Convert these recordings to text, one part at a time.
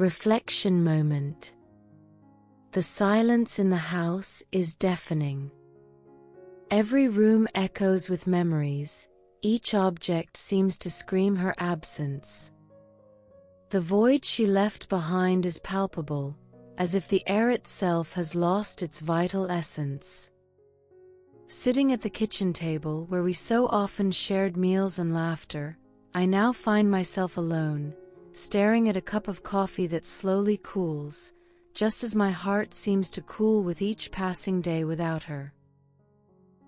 Reflection moment. The silence in the house is deafening. Every room echoes with memories. Each object seems to scream her absence. The void she left behind is palpable, as if the air itself has lost its vital essence. Sitting at the kitchen table where we so often shared meals and laughter, I now find myself alone, staring at a cup of coffee that slowly cools, just as my heart seems to cool with each passing day without her.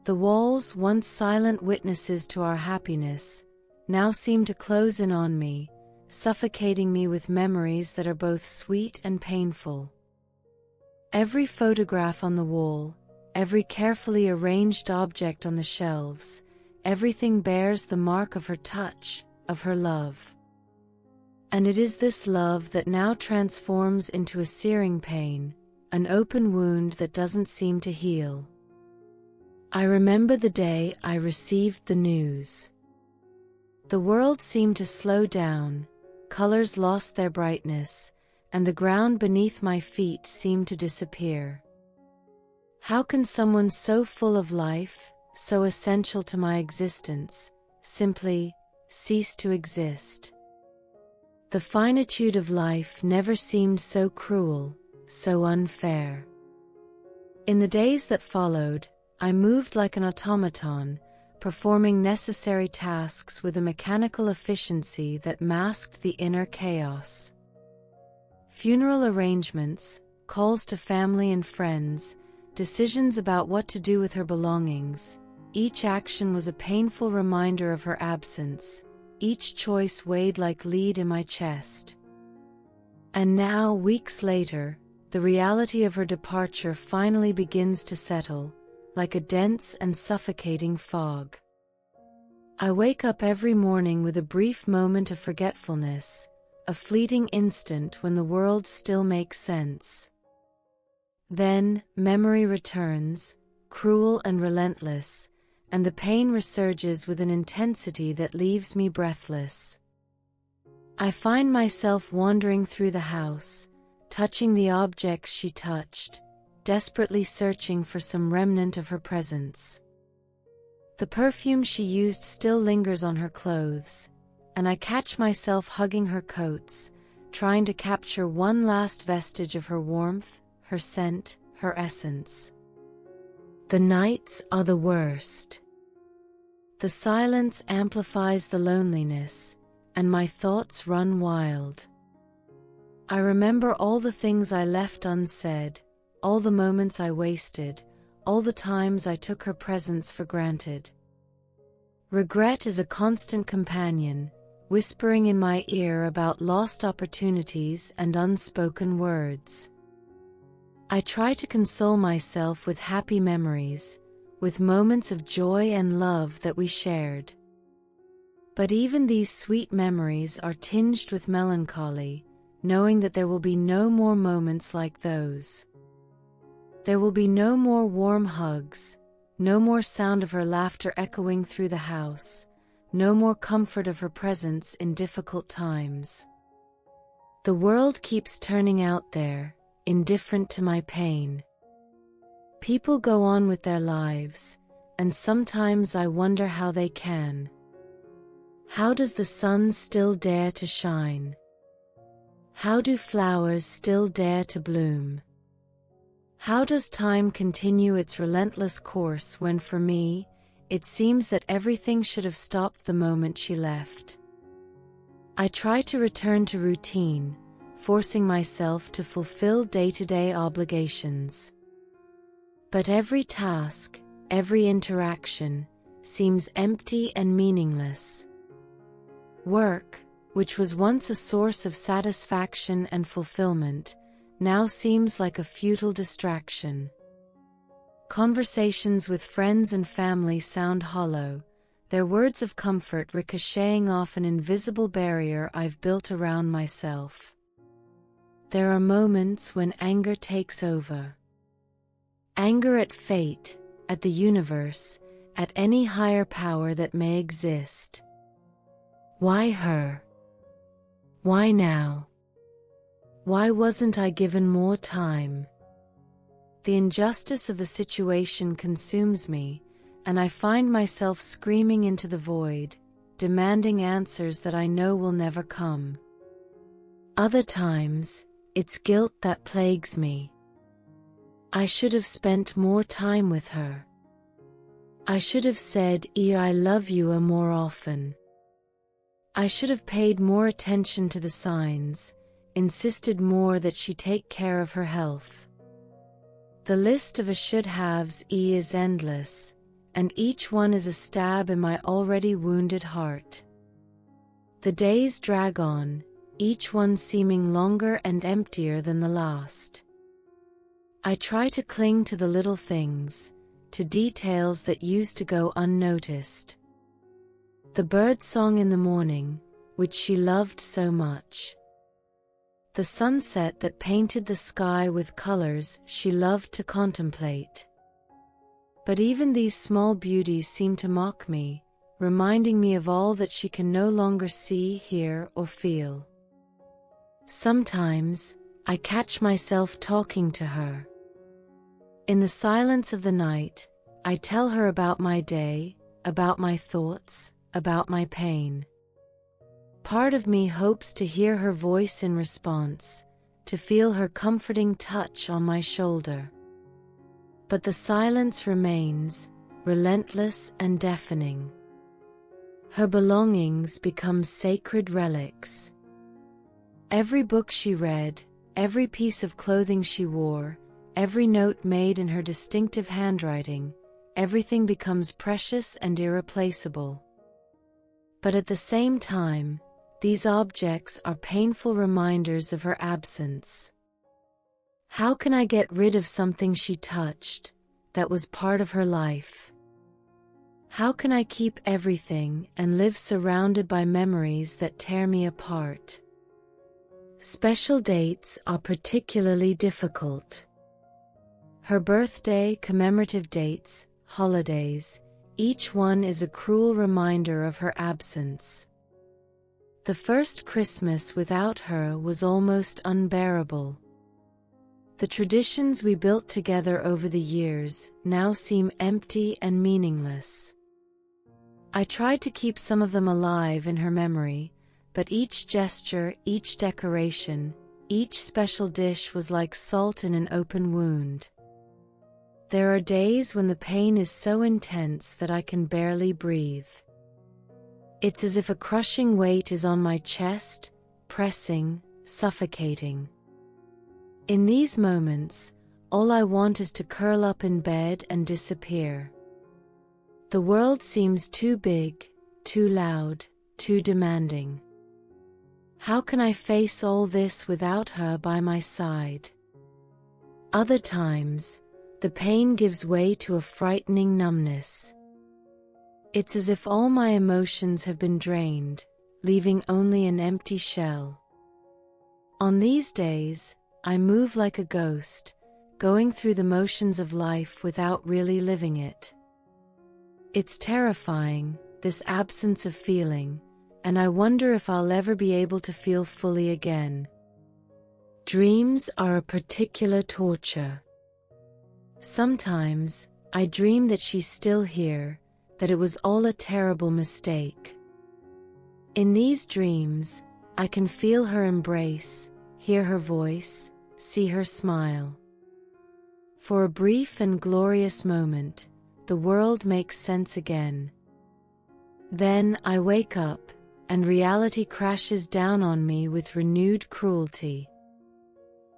The walls, once silent witnesses to our happiness, now seem to close in on me, suffocating me with memories that are both sweet and painful. Every photograph on the wall, every carefully arranged object on the shelves, everything bears the mark of her touch, of her love. And it is this love that now transforms into a searing pain, an open wound that doesn't seem to heal. I remember the day I received the news. The world seemed to slow down, colors lost their brightness, and the ground beneath my feet seemed to disappear. How can someone so full of life, so essential to my existence, simply cease to exist? The finitude of life never seemed so cruel, so unfair. In the days that followed, I moved like an automaton, performing necessary tasks with a mechanical efficiency that masked the inner chaos. Funeral arrangements, calls to family and friends, decisions about what to do with her belongings, each action was a painful reminder of her absence. Each choice weighed like lead in my chest. And now, weeks later, the reality of her departure finally begins to settle, like a dense and suffocating fog. I wake up every morning with a brief moment of forgetfulness, a fleeting instant when the world still makes sense. Then, memory returns, cruel and relentless, and the pain resurges with an intensity that leaves me breathless. I find myself wandering through the house, touching the objects she touched, desperately searching for some remnant of her presence. The perfume she used still lingers on her clothes, and I catch myself hugging her coats, trying to capture one last vestige of her warmth, her scent, her essence. The nights are the worst. The silence amplifies the loneliness, and my thoughts run wild. I remember all the things I left unsaid, all the moments I wasted, all the times I took her presence for granted. Regret is a constant companion, whispering in my ear about lost opportunities and unspoken words. I try to console myself with happy memories, with moments of joy and love that we shared. But even these sweet memories are tinged with melancholy, knowing that there will be no more moments like those. There will be no more warm hugs, no more sound of her laughter echoing through the house, no more comfort of her presence in difficult times. The world keeps turning out there, indifferent to my pain. People go on with their lives, and sometimes I wonder how they can. How does the sun still dare to shine? How do flowers still dare to bloom? How does time continue its relentless course when, for me, it seems that everything should have stopped the moment she left? I try to return to routine, forcing myself to fulfill day-to-day obligations. But every task, every interaction, seems empty and meaningless. Work, which was once a source of satisfaction and fulfillment, now seems like a futile distraction. Conversations with friends and family sound hollow, their words of comfort ricocheting off an invisible barrier I've built around myself. There are moments when anger takes over. Anger at fate, at the universe, at any higher power that may exist. Why her? Why now? Why wasn't I given more time? The injustice of the situation consumes me, and I find myself screaming into the void, demanding answers that I know will never come. Other times, it's guilt that plagues me. I should have spent more time with her. I should have said, I love you more often. I should have paid more attention to the signs, insisted more that she take care of her health. The list of a should-haves is endless, and each one is a stab in my already wounded heart. The days drag on, each one seeming longer and emptier than the last. I try to cling to the little things, to details that used to go unnoticed. The bird song in the morning, which she loved so much. The sunset that painted the sky with colors she loved to contemplate. But even these small beauties seem to mock me, reminding me of all that she can no longer see, hear, or feel. Sometimes, I catch myself talking to her. In the silence of the night, I tell her about my day, about my thoughts, about my pain. Part of me hopes to hear her voice in response, to feel her comforting touch on my shoulder. But the silence remains, relentless and deafening. Her belongings become sacred relics. Every book she read, every piece of clothing she wore, every note made in her distinctive handwriting, everything becomes precious and irreplaceable. But at the same time, these objects are painful reminders of her absence. How can I get rid of something she touched, that was part of her life? How can I keep everything and live surrounded by memories that tear me apart? Special dates are particularly difficult. Her birthday, commemorative dates, holidays, each one is a cruel reminder of her absence. The first Christmas without her was almost unbearable. The traditions we built together over the years now seem empty and meaningless. I tried to keep some of them alive in her memory, but each gesture, each decoration, each special dish was like salt in an open wound. There are days when the pain is so intense that I can barely breathe. It's as if a crushing weight is on my chest, pressing, suffocating. In these moments, all I want is to curl up in bed and disappear. The world seems too big, too loud, too demanding. How can I face all this without her by my side? Other times, the pain gives way to a frightening numbness. It's as if all my emotions have been drained, leaving only an empty shell. On these days, I move like a ghost, going through the motions of life without really living it. It's terrifying, this absence of feeling, and I wonder if I'll ever be able to feel fully again. Dreams are a particular torture. Sometimes, I dream that she's still here, that it was all a terrible mistake. In these dreams, I can feel her embrace, hear her voice, see her smile. For a brief and glorious moment, the world makes sense again. Then I wake up, and reality crashes down on me with renewed cruelty.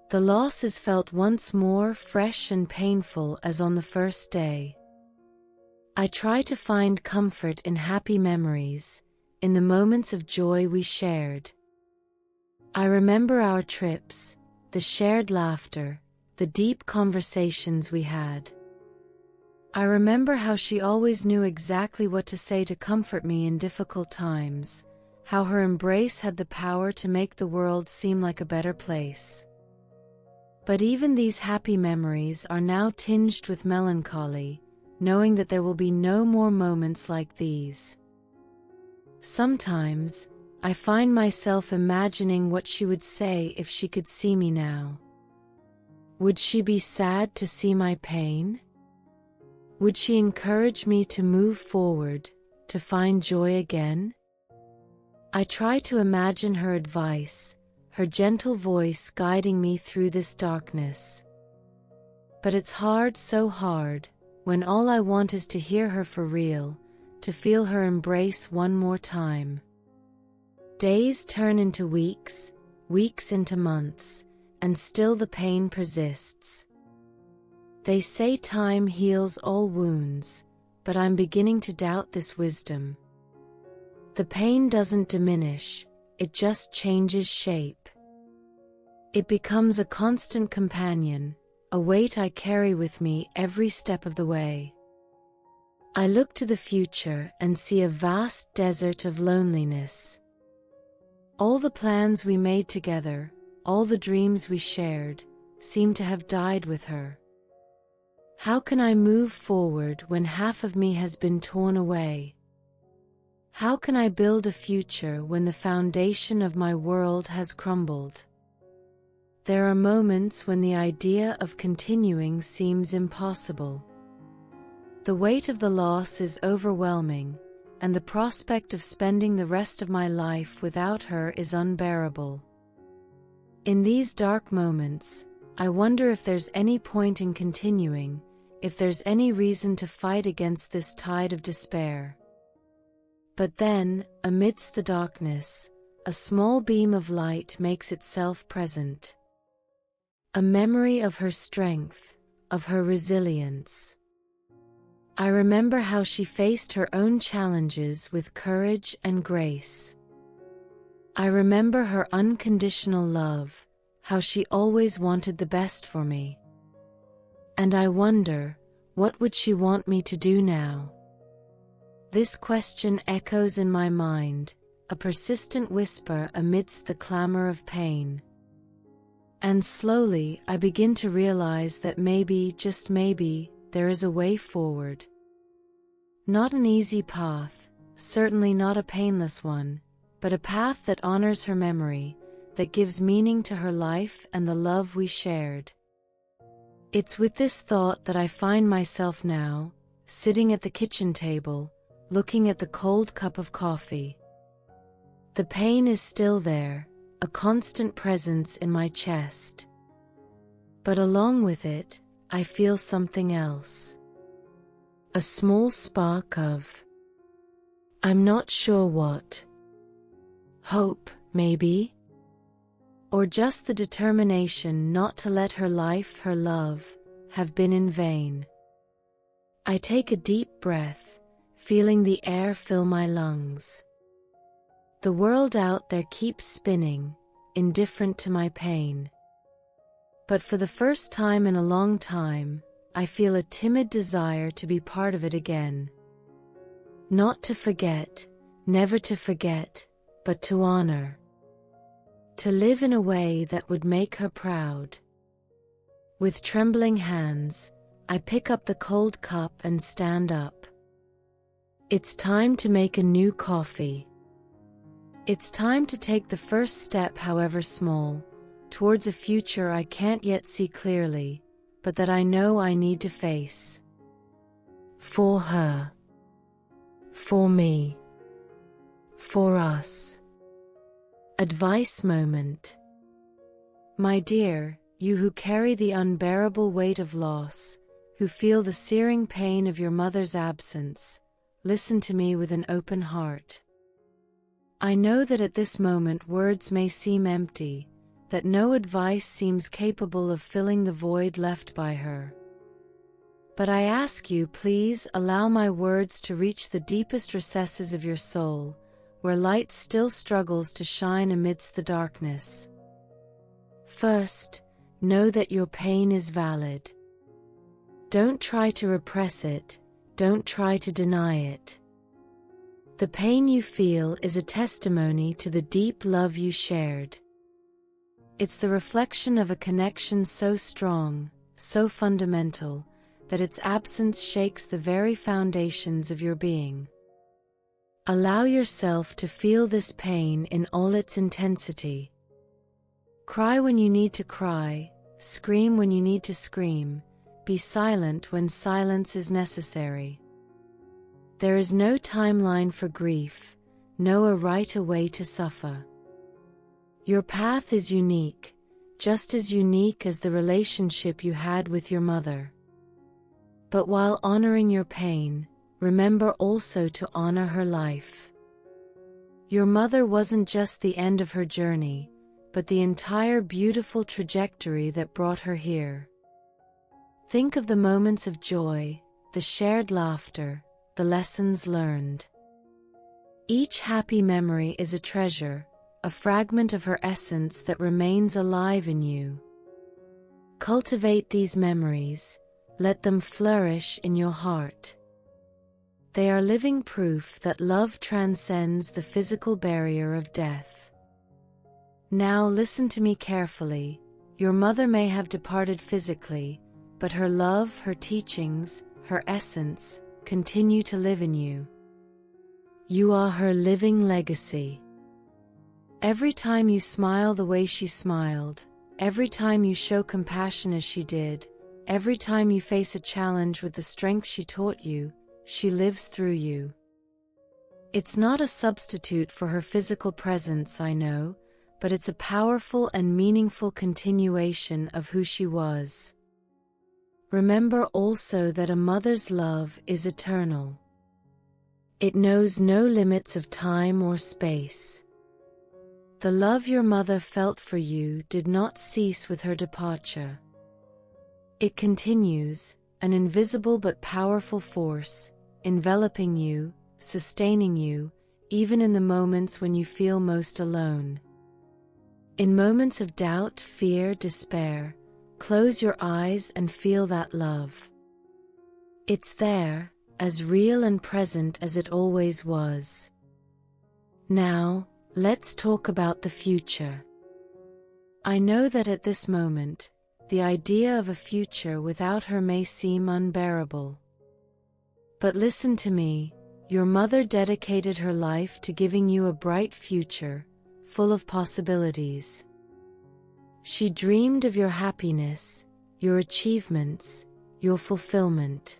The loss is felt once more fresh and painful as on the first day. I try to find comfort in happy memories, in the moments of joy we shared. I remember our trips, the shared laughter, the deep conversations we had. I remember how she always knew exactly what to say to comfort me in difficult times, how her embrace had the power to make the world seem like a better place. But even these happy memories are now tinged with melancholy, knowing that there will be no more moments like these. Sometimes, I find myself imagining what she would say if she could see me now. Would she be sad to see my pain? Would she encourage me to move forward, to find joy again? I try to imagine her advice, her gentle voice guiding me through this darkness. But it's hard, so hard, when all I want is to hear her for real, to feel her embrace one more time. Days turn into weeks, weeks into months, and still the pain persists. They say time heals all wounds, but I'm beginning to doubt this wisdom. The pain doesn't diminish, it just changes shape. It becomes a constant companion, a weight I carry with me every step of the way. I look to the future and see a vast desert of loneliness. All the plans we made together, all the dreams we shared, seem to have died with her. How can I move forward when half of me has been torn away? How can I build a future when the foundation of my world has crumbled? There are moments when the idea of continuing seems impossible. The weight of the loss is overwhelming, and the prospect of spending the rest of my life without her is unbearable. In these dark moments, I wonder if there's any point in continuing, if there's any reason to fight against this tide of despair. But then, amidst the darkness, a small beam of light makes itself present. A memory of her strength, of her resilience. I remember how she faced her own challenges with courage and grace. I remember her unconditional love, how she always wanted the best for me. And I wonder, what would she want me to do now? This question echoes in my mind, a persistent whisper amidst the clamor of pain. And slowly I begin to realize that maybe, just maybe, there is a way forward. Not an easy path, certainly not a painless one, but a path that honors her memory, that gives meaning to her life and the love we shared. It's with this thought that I find myself now, sitting at the kitchen table, looking at the cold cup of coffee. The pain is still there, a constant presence in my chest. But along with it, I feel something else. A small spark of, I'm not sure what. Hope, maybe? Or just the determination not to let her life, her love, have been in vain. I take a deep breath, feeling the air fill my lungs. The world out there keeps spinning, indifferent to my pain. But for the first time in a long time, I feel a timid desire to be part of it again. Not to forget, never to forget, but to honor. To live in a way that would make her proud. With trembling hands, I pick up the cold cup and stand up. It's time to make a new coffee. It's time to take the first step, however small, towards a future I can't yet see clearly, but that I know I need to face. For her. For me. For us. Advice moment. My dear, you who carry the unbearable weight of loss, who feel the searing pain of your mother's absence, listen to me with an open heart. I know that at this moment words may seem empty, that no advice seems capable of filling the void left by her. But I ask you, please allow my words to reach the deepest recesses of your soul, where light still struggles to shine amidst the darkness. First, know that your pain is valid. Don't try to repress it, don't try to deny it. The pain you feel is a testimony to the deep love you shared. It's the reflection of a connection so strong, so fundamental, that its absence shakes the very foundations of your being. Allow yourself to feel this pain in all its intensity. Cry when you need to cry, scream when you need to scream, be silent when silence is necessary. There is no timeline for grief, no right way to suffer. Your path is unique, just as unique as the relationship you had with your mother. But while honoring your pain, remember also to honor her life. Your mother wasn't just the end of her journey, but the entire beautiful trajectory that brought her here. Think of the moments of joy, the shared laughter, the lessons learned. Each happy memory is a treasure, a fragment of her essence that remains alive in you. Cultivate these memories, let them flourish in your heart. They are living proof that love transcends the physical barrier of death. Now listen to me carefully. Your mother may have departed physically, but her love, her teachings, her essence, continue to live in you. You are her living legacy. Every time you smile the way she smiled, every time you show compassion as she did, every time you face a challenge with the strength she taught you, she lives through you. It's not a substitute for her physical presence, I know, but it's a powerful and meaningful continuation of who she was. Remember also that a mother's love is eternal. It knows no limits of time or space. The love your mother felt for you did not cease with her departure. It continues, an invisible but powerful force, enveloping you, sustaining you, even in the moments when you feel most alone. In moments of doubt, fear, despair, close your eyes and feel that love. It's there, as real and present as it always was. Now, let's talk about the future. I know that at this moment, the idea of a future without her may seem unbearable. But listen to me, your mother dedicated her life to giving you a bright future, full of possibilities. She dreamed of your happiness, your achievements, your fulfillment.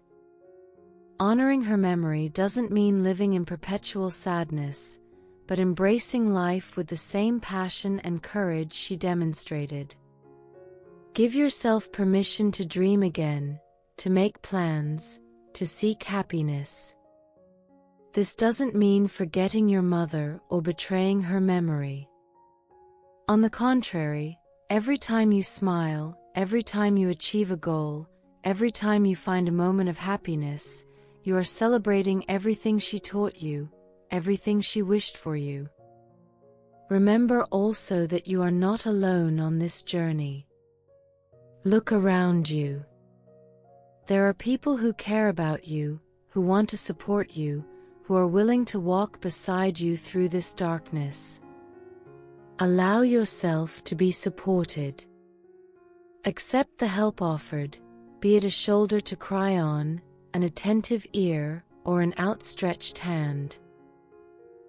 Honoring her memory doesn't mean living in perpetual sadness, but embracing life with the same passion and courage she demonstrated. Give yourself permission to dream again, to make plans, to seek happiness. This doesn't mean forgetting your mother or betraying her memory. On the contrary, every time you smile, every time you achieve a goal, every time you find a moment of happiness, you are celebrating everything she taught you, everything she wished for you. Remember also that you are not alone on this journey. Look around you. There are people who care about you, who want to support you, who are willing to walk beside you through this darkness. Allow yourself to be supported. Accept the help offered, be it a shoulder to cry on, an attentive ear, or an outstretched hand.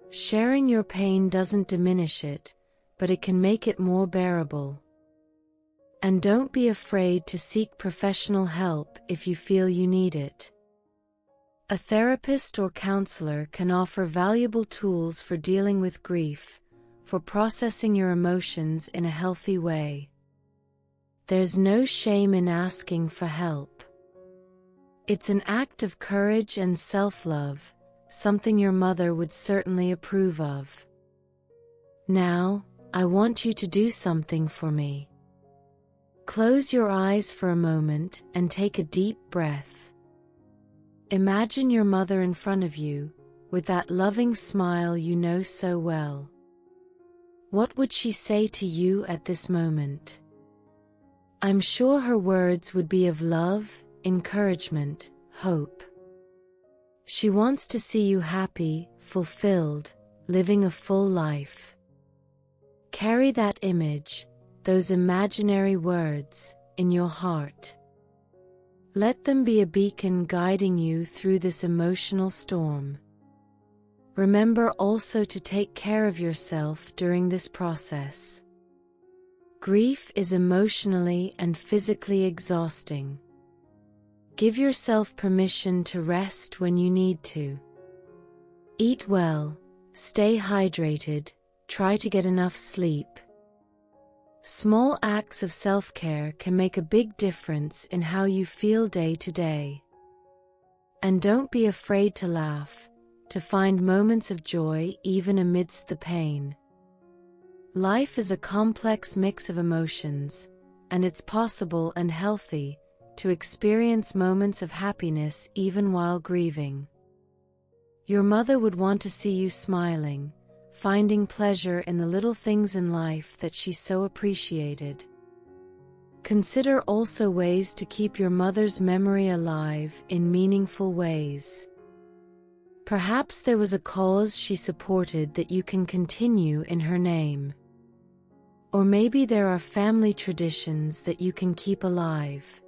Sharing your pain doesn't diminish it, but it can make it more bearable. And don't be afraid to seek professional help if you feel you need it. A therapist or counselor can offer valuable tools for dealing with grief, for processing your emotions in a healthy way. There's no shame in asking for help. It's an act of courage and self-love, something your mother would certainly approve of. Now, I want you to do something for me. Close your eyes for a moment and take a deep breath. Imagine your mother in front of you, with that loving smile you know so well. What would she say to you at this moment? I'm sure her words would be of love, encouragement, hope. She wants to see you happy, fulfilled, living a full life. Carry that image, those imaginary words, in your heart. Let them be a beacon guiding you through this emotional storm. Remember also to take care of yourself during this process. Grief is emotionally and physically exhausting. Give yourself permission to rest when you need to. Eat well, stay hydrated, try to get enough sleep. Small acts of self-care can make a big difference in how you feel day to day. And don't be afraid to laugh, to find moments of joy even amidst the pain. Life is a complex mix of emotions, and it's possible and healthy to experience moments of happiness even while grieving. Your mother would want to see you smiling, finding pleasure in the little things in life that she so appreciated. Consider also ways to keep your mother's memory alive in meaningful ways. Perhaps there was a cause she supported that you can continue in her name. Or maybe there are family traditions that you can keep alive.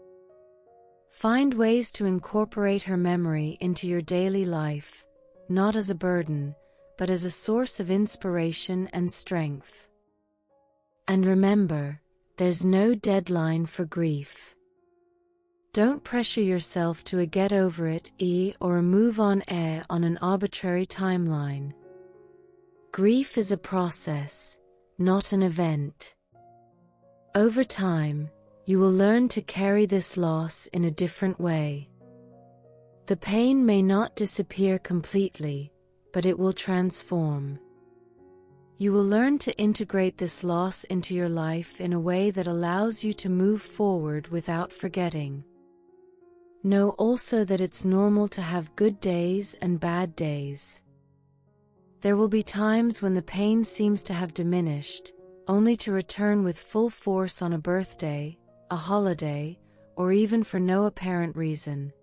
Find ways to incorporate her memory into your daily life, not as a burden, but as a source of inspiration and strength. And remember, there's no deadline for grief. Don't pressure yourself to a get over it or a move on on an arbitrary timeline. Grief is a process, not an event. Over time, you will learn to carry this loss in a different way. The pain may not disappear completely, but it will transform. You will learn to integrate this loss into your life in a way that allows you to move forward without forgetting. Know also that it's normal to have good days and bad days. There will be times when the pain seems to have diminished, only to return with full force on a birthday, a holiday, or even for no apparent reason.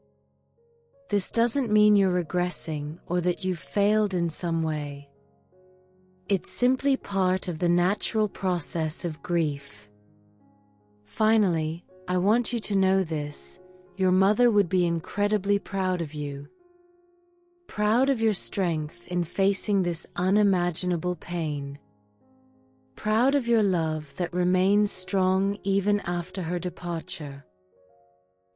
This doesn't mean you're regressing or that you've failed in some way. It's simply part of the natural process of grief. Finally, I want you to know this: your mother would be incredibly proud of you. Proud of your strength in facing this unimaginable pain. Proud of your love that remains strong even after her departure.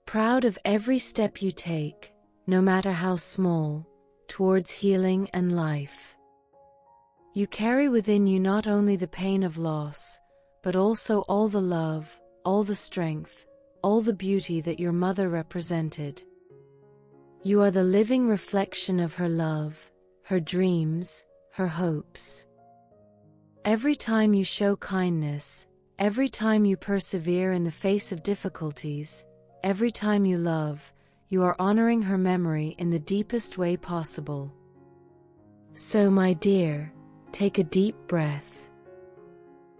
Proud of every step you take, no matter how small, towards healing and life. You carry within you not only the pain of loss, but also all the love, all the strength, all the beauty that your mother represented. You are the living reflection of her love, her dreams, her hopes. Every time you show kindness, every time you persevere in the face of difficulties, every time you love, you are honoring her memory in the deepest way possible. So, my dear, take a deep breath.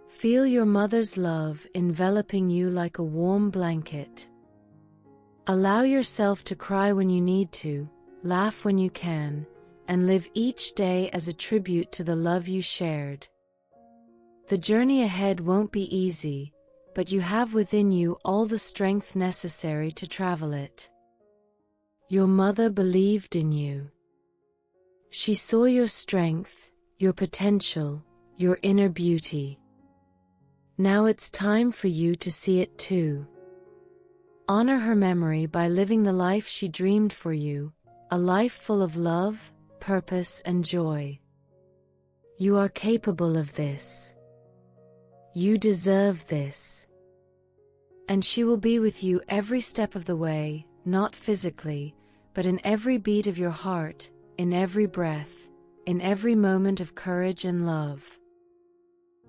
Feel your mother's love enveloping you like a warm blanket. Allow yourself to cry when you need to, laugh when you can, and live each day as a tribute to the love you shared. The journey ahead won't be easy, but you have within you all the strength necessary to travel it. Your mother believed in you. She saw your strength, your potential, your inner beauty. Now it's time for you to see it too. Honor her memory by living the life she dreamed for you, a life full of love, purpose, and joy. You are capable of this. You deserve this. And she will be with you every step of the way, not physically, but in every beat of your heart, in every breath, in every moment of courage and love.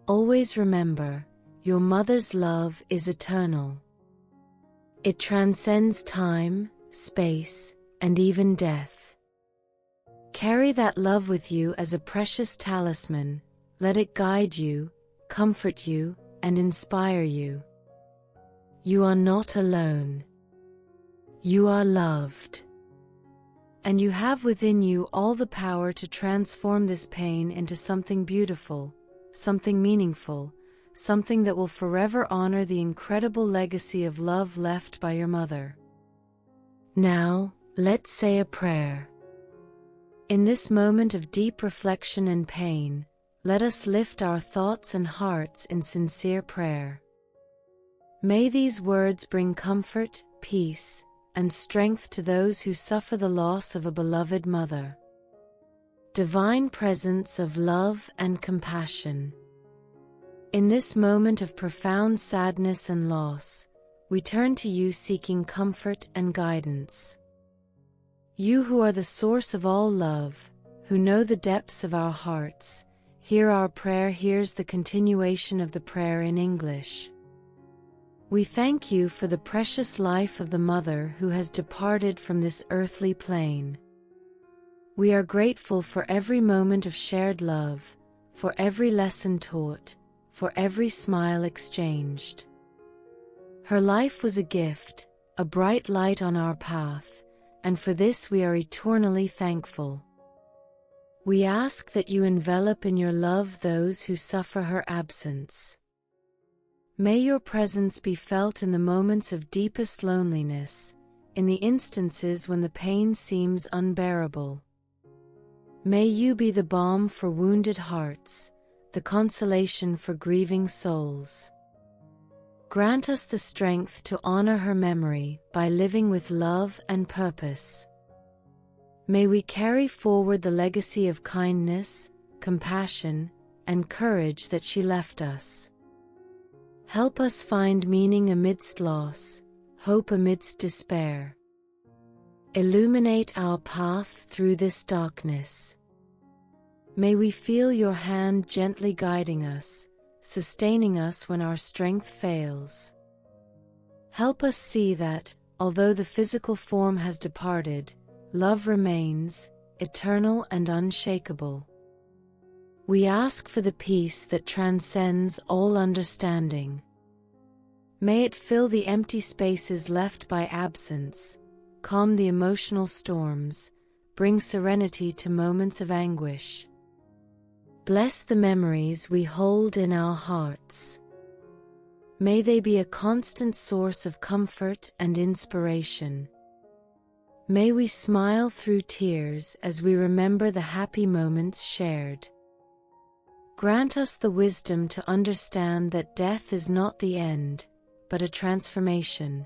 Always remember, your mother's love is eternal. It transcends time, space, and even death. Carry that love with you as a precious talisman. Let it guide you, comfort you, and inspire you. You are not alone. You are loved. And you have within you all the power to transform this pain into something beautiful, something meaningful, something that will forever honor the incredible legacy of love left by your mother. Now, let's say a prayer. In this moment of deep reflection and pain, let us lift our thoughts and hearts in sincere prayer. May these words bring comfort, peace, and strength to those who suffer the loss of a beloved mother. Divine presence of love and compassion. In this moment of profound sadness and loss, we turn to you seeking comfort and guidance. You who are the source of all love, who know the depths of our hearts, hear our prayer. Here's the continuation of the prayer in English. We thank you for the precious life of the mother who has departed from this earthly plane. We are grateful for every moment of shared love, for every lesson taught, for every smile exchanged. Her life was a gift, a bright light on our path, and for this we are eternally thankful. We ask that you envelop in your love those who suffer her absence. May your presence be felt in the moments of deepest loneliness, in the instances when the pain seems unbearable. May you be the balm for wounded hearts, the consolation for grieving souls. Grant us the strength to honor her memory by living with love and purpose. May we carry forward the legacy of kindness, compassion, and courage that she left us. Help us find meaning amidst loss, hope amidst despair. Illuminate our path through this darkness. May we feel your hand gently guiding us, sustaining us when our strength fails. Help us see that, although the physical form has departed, love remains, eternal and unshakable. We ask for the peace that transcends all understanding. May it fill the empty spaces left by absence, calm the emotional storms, bring serenity to moments of anguish. Bless the memories we hold in our hearts. May they be a constant source of comfort and inspiration. May we smile through tears as we remember the happy moments shared. Grant us the wisdom to understand that death is not the end, but a transformation.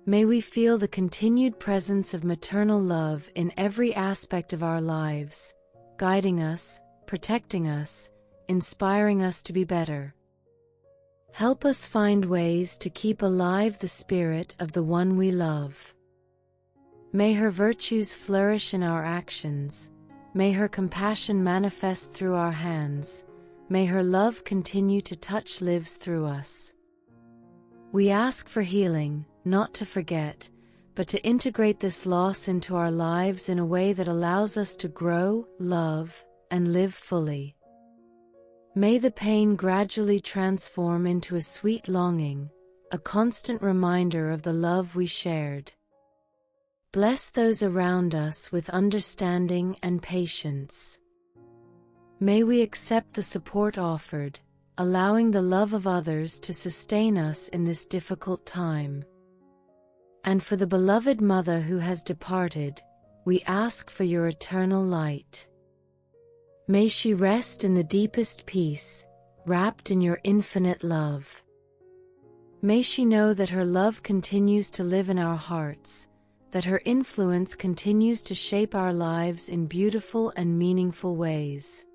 May we feel the continued presence of maternal love in every aspect of our lives, guiding us, protecting us, inspiring us to be better. Help us find ways to keep alive the spirit of the one we love. May her virtues flourish in our actions. May her compassion manifest through our hands. May her love continue to touch lives through us. We ask for healing, not to forget, but to integrate this loss into our lives in a way that allows us to grow, love, and live fully. May the pain gradually transform into a sweet longing, a constant reminder of the love we shared. Bless those around us with understanding and patience. May we accept the support offered, allowing the love of others to sustain us in this difficult time. And for the beloved mother who has departed, we ask for your eternal light. May she rest in the deepest peace, wrapped in your infinite love. May she know that her love continues to live in our hearts, that her influence continues to shape our lives in beautiful and meaningful ways.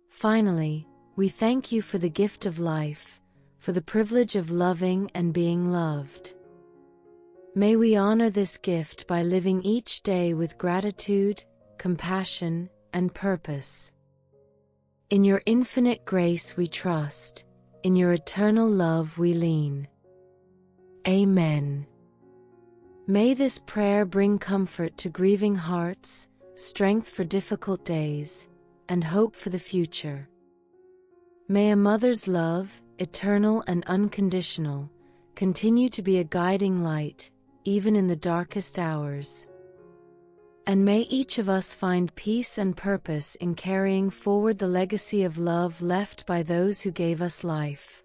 Finally, we thank you for the gift of life, for the privilege of loving and being loved. May we honor this gift by living each day with gratitude, compassion, and purpose. In your infinite grace we trust, in your eternal love we lean. Amen. May this prayer bring comfort to grieving hearts, strength for difficult days, and hope for the future. May a mother's love, eternal and unconditional, continue to be a guiding light, even in the darkest hours. And may each of us find peace and purpose in carrying forward the legacy of love left by those who gave us life.